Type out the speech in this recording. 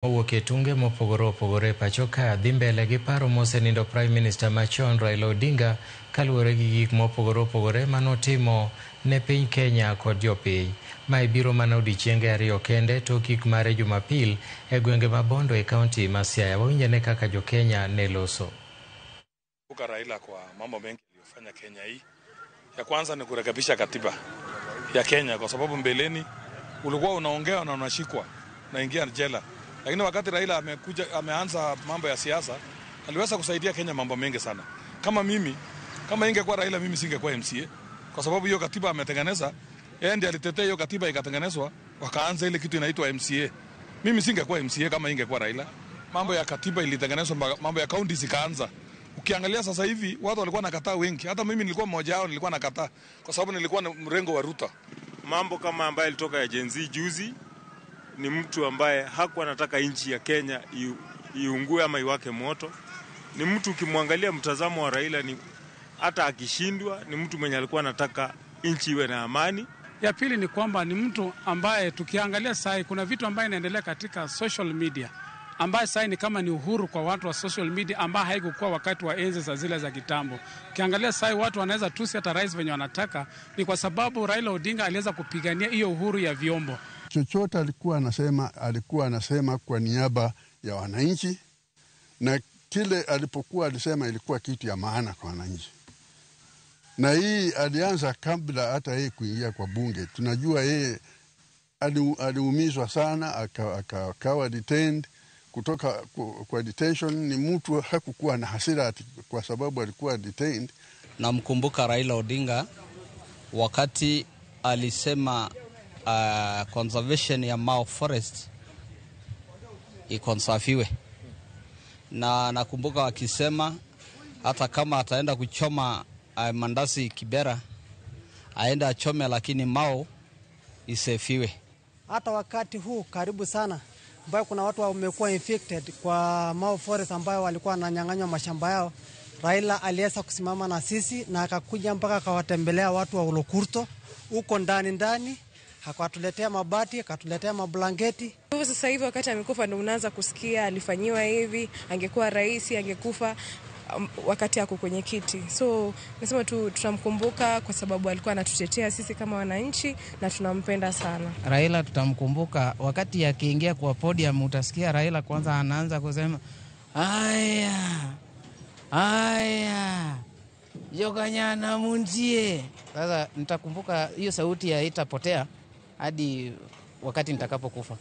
Owuok tunge mopogore opogore pachoka dhi mbele gi paro mosenindo Prime Minister machon Raila Odinga kaluwore gi gik mopogore opogore manotimo ne piny Kenya kod jopiny. Mae biro mana odiechienge ariyo kende tok gik mare Jumapil e gwenge ma Bondo e kaunti ma Siaya. Wawinjane kaka jo Kenya ne loso. Raila kwa mambo mengi aliyofanya Kenya hii. Ya kwanza ni kurekebisha katiba ya Kenya kwa sababu mbeleni ulikuwa unaongea na unashikwa na ingia jela. Lakini wakati Raila ameanza mambo ya siasa, aliweza kusaidia Kenya mambo mengi sana. Kama ingekuwa Raila mimi singekuwa MCA kwa sababu hiyo katiba ametengeneza, yeye ndiye alitetea hiyo katiba ikatengenezwa, wakaanza ile kitu inaitwa MCA. Mimi singekuwa MCA kama ingekuwa Raila. Mambo ya katiba ilitengenezwa, mambo ya county zikaanza. Ukiangalia sasa hivi watu walikuwa nakataa wengi. Hata mimi nilikuwa mmoja wao, nilikuwa nakataa kwa sababu nilikuwa na mrengo wa Ruto. Mambo kama ambaye ilitoka ya Gen Z juzi, ni mtu ambaye hakuwa anataka nchi ya Kenya iungue ama iwake moto. Ni mtu ukimwangalia mtazamo wa Raila, ni hata akishindwa ni mtu mwenye alikuwa anataka nchi iwe na amani. Ya pili ni kwamba ni mtu ambaye tukiangalia sasa kuna vitu ambaye inaendelea katika social media ambaye sasa ni kama ni uhuru kwa watu wa social media ambaye haikukuwa wakati wa enzi za zile za kitambo. Ukiangalia sasa watu wanaweza tusi hata rais venye wanataka, ni kwa sababu Raila Odinga aliweza kupigania hiyo uhuru ya vyombo. Chochote alikuwa anasema kwa niaba ya wananchi, na kile alipokuwa alisema ilikuwa kitu ya maana kwa wananchi. Na hii alianza kabla hata yeye kuingia kwa bunge. Tunajua yeye aliumizwa sana, akawa detained. Kutoka kwa detention ni mtu hakukuwa na hasira kwa sababu alikuwa detained. Namkumbuka Raila Odinga wakati alisema conservation ya Mau Forest ikonsafiwe, na nakumbuka wakisema hata kama ataenda kuchoma mandasi Kibera aenda achome, lakini Mau isefiwe. Hata wakati huu karibu sana ambayo kuna watu wamekuwa infected kwa Mau Forest ambayo walikuwa wananyang'anywa mashamba yao, Raila aliweza kusimama na sisi na akakuja mpaka akawatembelea watu wa Olokurto huko ndani, akatuletea mabati, akatuletea mablanketi. Sasa hivi wakati amekufa ndio unaanza kusikia alifanyiwa hivi, angekuwa rais angekufa wakati yako kwenye kiti. So nasema tutamkumbuka kwa sababu alikuwa anatutetea sisi kama wananchi na tunampenda sana. Raila tutamkumbuka wakati akiingia kwa podium, utasikia Raila kwanza anaanza kusema aya Jokanyana munzie. Sasa nitakumbuka hiyo sauti ya itapotea hadi wakati nitakapokufa.